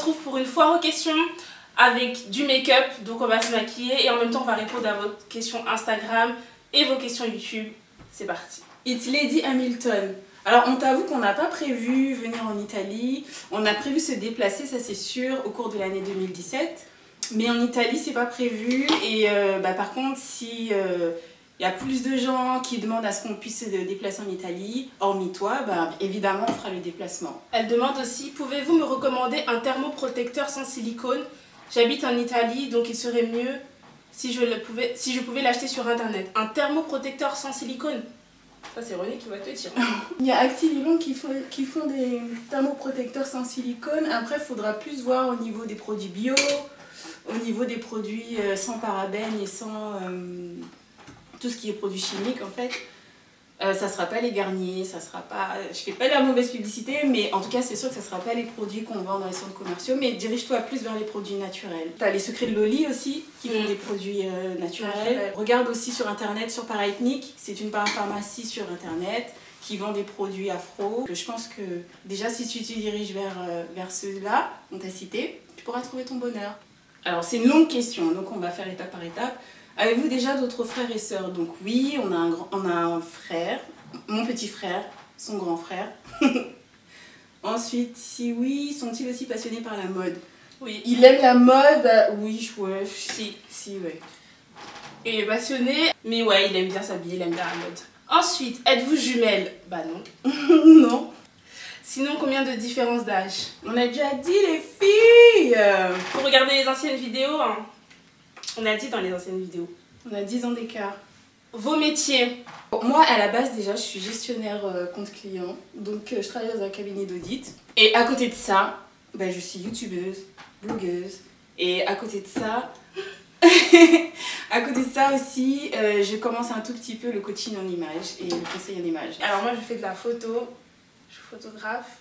retrouve pour une foire aux questions avec du make-up. Donc on va se maquiller et en même temps on va répondre à vos questions Instagram et vos questions YouTube. C'est parti. It's Lady Hamilton. Alors on t'avoue qu'on n'a pas prévu venir en Italie. On a prévu se déplacer, ça c'est sûr, au cours de l'année 2017. Mais en Italie c'est pas prévu. Et par contre si y a plus de gens qui demandent à ce qu'on puisse se déplacer en Italie, hormis toi, évidemment on fera le déplacement. Elle demande aussi, pouvez-vous me recommander un thermoprotecteur sans silicone? J'habite en Italie, donc il serait mieux si je pouvais l'acheter sur internet. Un thermoprotecteur sans silicone? Ça c'est René qui va te dire. Il y a Activillon qui font des thermoprotecteurs sans silicone. Après il faudra plus voir au niveau des produits bio, au niveau des produits sans parabènes et sans tout ce qui est produits chimiques en fait. Ça sera pas les Garnier, ça sera pas... Je fais pas de la mauvaise publicité, mais en tout cas c'est sûr que ça sera pas les produits qu'on vend dans les centres commerciaux, mais dirige-toi plus vers les produits naturels. T'as les Secrets de Loli aussi, qui font des produits naturels. Regarde aussi sur internet, sur Paraethnique, c'est une parapharmacie sur internet qui vend des produits afro. Je pense que déjà si tu te diriges vers ceux-là, on t'a cité, tu pourras trouver ton bonheur. Alors c'est une longue question, donc on va faire étape par étape. Avez-vous déjà d'autres frères et sœurs? Donc oui, on a un frère, mon petit frère, son grand frère. Ensuite, si oui, sont-ils aussi passionnés par la mode? Oui. Il aime la mode? Oui, ouais, si, ouais. Il est passionné, mais ouais, il aime bien s'habiller, il aime bien la mode. Ensuite, êtes-vous jumelles? Bah non. Non. Sinon, combien de différence d'âge? On a déjà dit les filles. Faut regarder les anciennes vidéos, hein. On a dit dans les anciennes vidéos. On a 10 ans d'écart. Vos métiers? Moi, à la base, déjà, je suis gestionnaire compte client. Donc, je travaille dans un cabinet d'audit. Et à côté de ça, je suis youtubeuse, blogueuse. Et à côté de ça... aussi, je commence un tout petit peu le coaching en image et le conseil en image. Alors moi, je fais de la photo. Je suis photographe.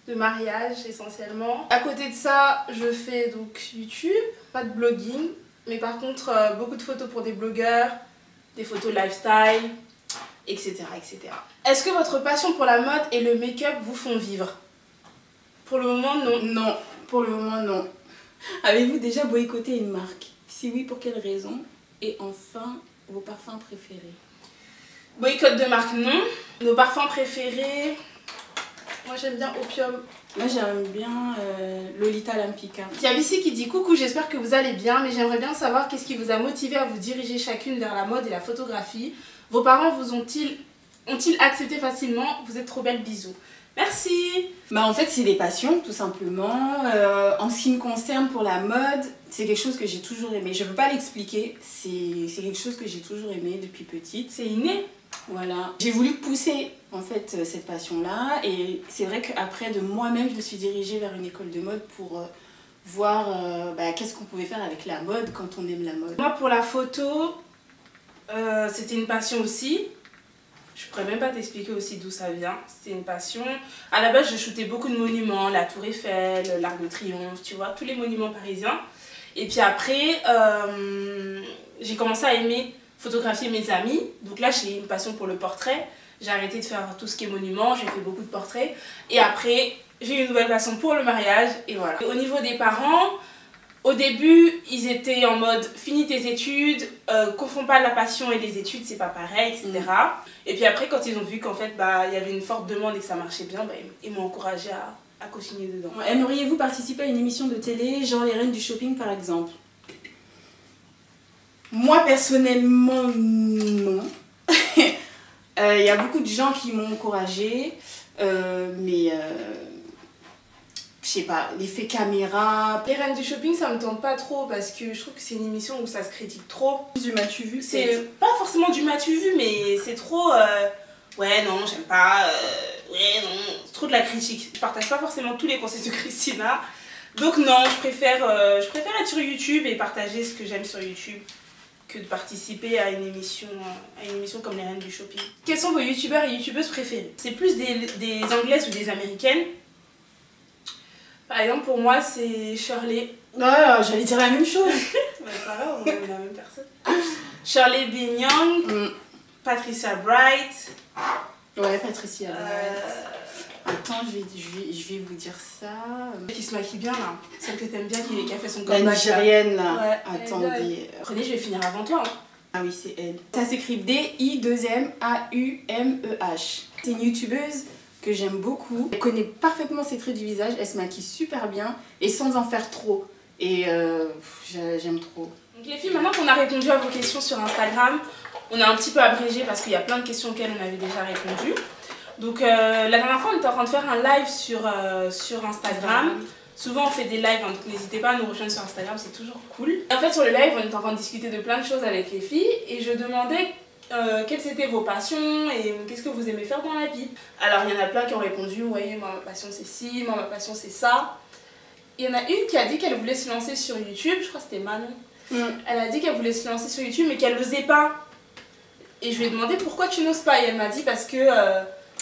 De mariage, essentiellement. À côté de ça, je fais donc YouTube. Pas de blogging. Mais par contre, beaucoup de photos pour des blogueurs, des photos lifestyle, etc. etc. Est-ce que votre passion pour la mode et le make-up vous font vivre? Pour le moment, non. Non, pour le moment, non. Avez-vous déjà boycotté une marque? Si oui, pour quelle raison? Et enfin, vos parfums préférés? Boycott de marque, non. Nos parfums préférés... Moi, j'aime bien Opium. Moi j'aime bien Lolita Lampica. Il y a Lucie qui dit coucou, j'espère que vous allez bien, mais j'aimerais bien savoir qu'est-ce qui vous a motivé à vous diriger chacune vers la mode et la photographie. Vos parents vous ont-ils accepté facilement? Vous êtes trop belles, bisous. Merci. En fait c'est des passions tout simplement. En ce qui me concerne pour la mode, c'est quelque chose que j'ai toujours aimé. Je ne peux pas l'expliquer, c'est quelque chose que j'ai toujours aimé depuis petite. C'est inné. Voilà. J'ai voulu pousser en fait cette passion-là et c'est vrai qu'après de moi-même je me suis dirigée vers une école de mode pour voir qu'est-ce qu'on pouvait faire avec la mode quand on aime la mode. Moi pour la photo, c'était une passion aussi. Je pourrais même pas t'expliquer aussi d'où ça vient. C'était une passion. À la base je shootais beaucoup de monuments, la Tour Eiffel, l'Arc de Triomphe, tu vois, tous les monuments parisiens. Et puis après, j'ai commencé à aimer photographier mes amis. Donc là j'ai une passion pour le portrait. J'ai arrêté de faire tout ce qui est monument, j'ai fait beaucoup de portraits. Et après j'ai eu une nouvelle passion pour le mariage et voilà. Et au niveau des parents, au début ils étaient en mode finis tes études, confonds pas la passion et les études, c'est pas pareil, etc. Et puis après quand ils ont vu qu'en fait il y avait une forte demande et que ça marchait bien, ils m'ont encouragé à continuer dedans. Aimeriez-vous participer à une émission de télé, genre les Reines du Shopping par exemple? Moi personnellement non. Il y a beaucoup de gens qui m'ont encouragée, mais je sais pas, l'effet caméra. Les Reines du Shopping ça me tente pas trop parce que je trouve que c'est une émission où ça se critique trop. Du m'as-tu vu? C'est pas forcément du m'as-tu vu, mais c'est trop ouais non j'aime pas, ouais non, c'est trop de la critique. Je partage pas forcément tous les conseils de Christina, donc non, je préfère être sur YouTube et partager ce que j'aime sur YouTube que de participer à une émission comme les Reines du Shopping. Quels sont vos youtubeurs et youtubeuses préférés? C'est plus des anglaises ou des américaines? Par exemple pour moi c'est Shirley. Ouais, j'allais dire la même chose. Pas grave, on est la même personne. Shirley Benyang, Patricia Bright. Ouais, Patricia Bright. Attends, je vais vous dire ça. Qui se maquille bien là, celle que t'aimes bien, qui a fait son La comeback. nigérienne là. Ouais. Attendez. René, je vais finir avant toi. Hein. Ah oui, c'est elle. Ça s'écrit D-I-2-M-A-U-M-E-H. C'est une youtubeuse que j'aime beaucoup. Elle connaît parfaitement ses traits du visage, elle se maquille super bien et sans en faire trop. Et j'aime trop. Donc les filles, maintenant qu'on a répondu à vos questions sur Instagram, on a un petit peu abrégé parce qu'il y a plein de questions auxquelles on avait déjà répondu. Donc la dernière fois, on était en train de faire un live sur Instagram. Souvent on fait des lives, hein, donc n'hésitez pas à nous rejoindre sur Instagram, c'est toujours cool. Et en fait sur le live, on était en train de discuter de plein de choses avec les filles et je demandais quelles étaient vos passions et qu'est-ce que vous aimez faire dans la vie. Alors il y en a plein qui ont répondu, vous voyez, moi ma passion c'est ci, moi ma passion c'est ça. Il y en a une qui a dit qu'elle voulait se lancer sur YouTube, je crois que c'était Manon. Elle a dit qu'elle voulait se lancer sur YouTube mais qu'elle n'osait pas. Et je lui ai demandé pourquoi tu n'oses pas et elle m'a dit parce que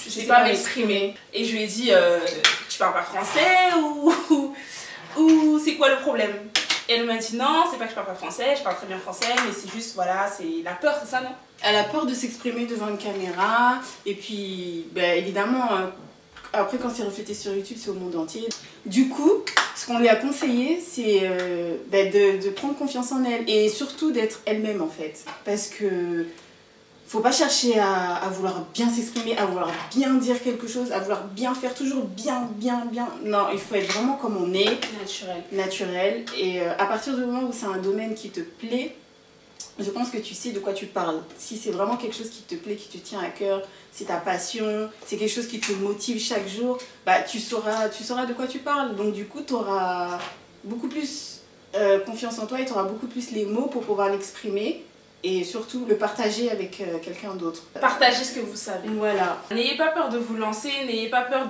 je sais pas m'exprimer. Et je lui ai dit tu parles pas français ou c'est quoi le problème? Et elle m'a dit non, c'est pas que je parle pas français, je parle très bien français, mais c'est juste voilà, c'est la peur, c'est ça non? Elle a peur de s'exprimer devant une caméra et puis ben, évidemment après quand c'est reflété sur YouTube c'est au monde entier. Du coup ce qu'on lui a conseillé c'est de prendre confiance en elle et surtout d'être elle-même en fait parce que faut pas chercher à vouloir bien s'exprimer, à vouloir bien dire quelque chose, à vouloir bien faire, toujours bien. Non, il faut être vraiment comme on est. Naturel. Et à partir du moment où c'est un domaine qui te plaît, je pense que tu sais de quoi tu parles. Si c'est vraiment quelque chose qui te plaît, qui te tient à cœur, c'est ta passion, c'est quelque chose qui te motive chaque jour, bah tu sauras de quoi tu parles. Donc du coup, tu auras beaucoup plus confiance en toi et tu auras beaucoup plus les mots pour pouvoir l'exprimer. Et surtout le partager avec quelqu'un d'autre. Partagez ce que vous savez. Voilà. N'ayez pas peur de vous lancer, n'ayez pas peur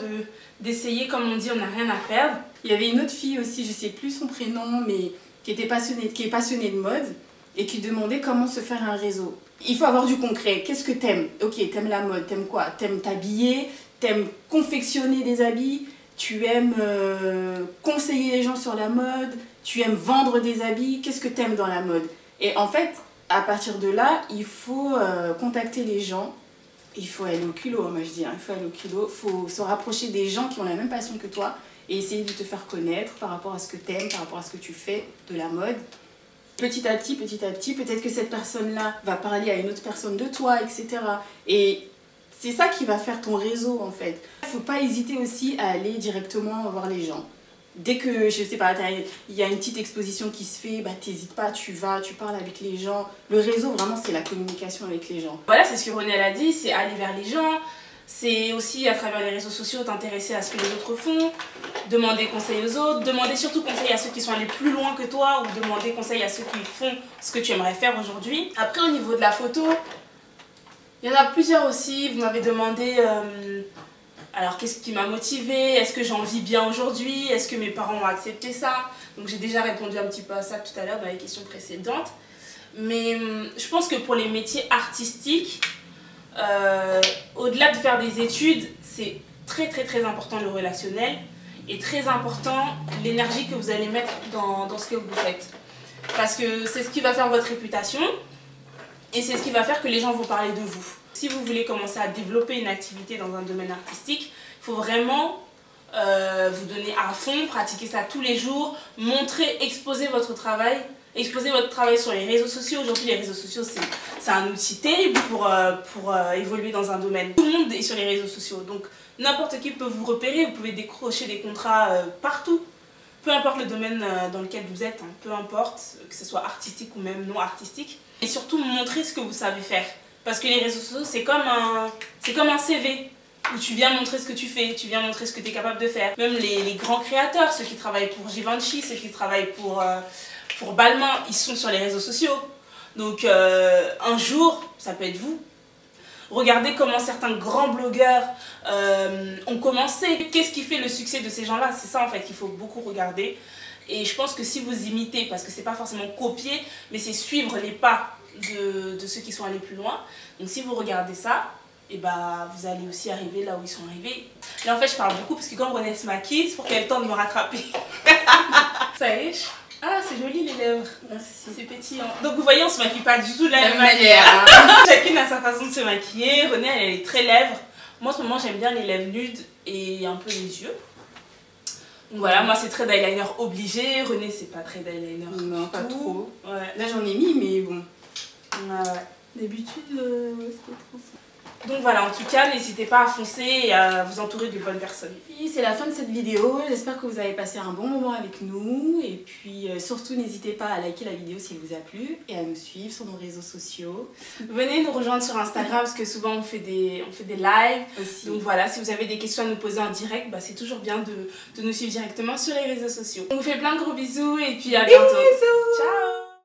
d'essayer, comme on dit, on n'a rien à perdre. Il y avait une autre fille aussi, je sais plus son prénom, mais qui est passionnée de mode et qui demandait comment se faire un réseau. Il faut avoir du concret. Qu'est-ce que t'aimes? Ok, t'aimes la mode, t'aimes quoi? T'aimes t'habiller, t'aimes confectionner des habits, tu aimes conseiller les gens sur la mode, tu aimes vendre des habits, qu'est-ce que t'aimes dans la mode? Et en fait, à partir de là, il faut contacter les gens. Il faut aller au culot, moi je dis. Hein, il faut aller au culot. Il faut se rapprocher des gens qui ont la même passion que toi et essayer de te faire connaître par rapport à ce que tu aimes, par rapport à ce que tu fais de la mode. Petit à petit, peut-être que cette personne-là va parler à une autre personne de toi, etc. Et c'est ça qui va faire ton réseau en fait. Il ne faut pas hésiter aussi à aller directement voir les gens. Dès que, je sais pas, il y a une petite exposition qui se fait, bah t'hésites pas, tu vas, tu parles avec les gens. Le réseau, vraiment, c'est la communication avec les gens. Voilà, c'est ce que René elle a dit, c'est aller vers les gens. C'est aussi, à travers les réseaux sociaux, t'intéresser à ce que les autres font. Demander conseil aux autres. Demander surtout conseil à ceux qui sont allés plus loin que toi. Ou demander conseil à ceux qui font ce que tu aimerais faire aujourd'hui. Après, au niveau de la photo, il y en a plusieurs aussi. Vous m'avez demandé... alors qu'est-ce qui m'a motivée? Est-ce que j'en vis bien aujourd'hui? Est-ce que mes parents ont accepté ça? Donc j'ai déjà répondu un petit peu à ça tout à l'heure dans les questions précédentes. Mais je pense que pour les métiers artistiques, au-delà de faire des études, c'est très important le relationnel et très important l'énergie que vous allez mettre dans ce que vous faites. Parce que c'est ce qui va faire votre réputation et c'est ce qui va faire que les gens vont parler de vous. Si vous voulez commencer à développer une activité dans un domaine artistique, il faut vraiment vous donner à fond, pratiquer ça tous les jours, montrer, exposer votre travail sur les réseaux sociaux. Aujourd'hui, les réseaux sociaux, c'est un outil terrible pour évoluer dans un domaine. Tout le monde est sur les réseaux sociaux, donc n'importe qui peut vous repérer, vous pouvez décrocher des contrats partout. Peu importe le domaine dans lequel vous êtes, hein, peu importe, que ce soit artistique ou même non artistique. Et surtout, montrer ce que vous savez faire. Parce que les réseaux sociaux, c'est comme un CV où tu viens montrer ce que tu fais, tu viens montrer ce que tu es capable de faire. Même les grands créateurs, ceux qui travaillent pour Givenchy, ceux qui travaillent pour Balmain, ils sont sur les réseaux sociaux. Donc un jour, ça peut être vous. Regardez comment certains grands blogueurs ont commencé. Qu'est-ce qui fait le succès de ces gens-là? C'est ça en fait qu'il faut beaucoup regarder. Et je pense que si vous imitez, parce que c'est pas forcément copier, mais c'est suivre les pas de ceux qui sont allés plus loin. Donc si vous regardez ça, et bah, vous allez aussi arriver là où ils sont arrivés. Là en fait je parle beaucoup parce que quand René se maquille, c'est pour qu'elle ait le temps de me rattraper. Ça y est. Ah, c'est joli les lèvres. Merci. C'est pétillant. Donc vous voyez, on se maquille pas du tout de la même manière. Chacune a sa façon de se maquiller. René, elle est très lèvres. Moi en ce moment j'aime bien les lèvres nudes. et un peu les yeux. Donc voilà, moi c'est trade eyeliner obligé, René c'est pas trade eyeliner. Non, pas trop. Ouais. Là j'en ai mis, mais bon. Ouais. D'habitude, c'est trop ça. Donc voilà, en tout cas, n'hésitez pas à foncer et à vous entourer de bonnes personnes. Et c'est la fin de cette vidéo. J'espère que vous avez passé un bon moment avec nous. Et puis surtout, n'hésitez pas à liker la vidéo si elle vous a plu et à nous suivre sur nos réseaux sociaux. Venez nous rejoindre sur Instagram parce que souvent on fait des lives. Aussi. Donc voilà, si vous avez des questions à nous poser en direct, bah, c'est toujours bien de nous suivre directement sur les réseaux sociaux. On vous fait plein de gros bisous et puis à bientôt. Bisous. Ciao.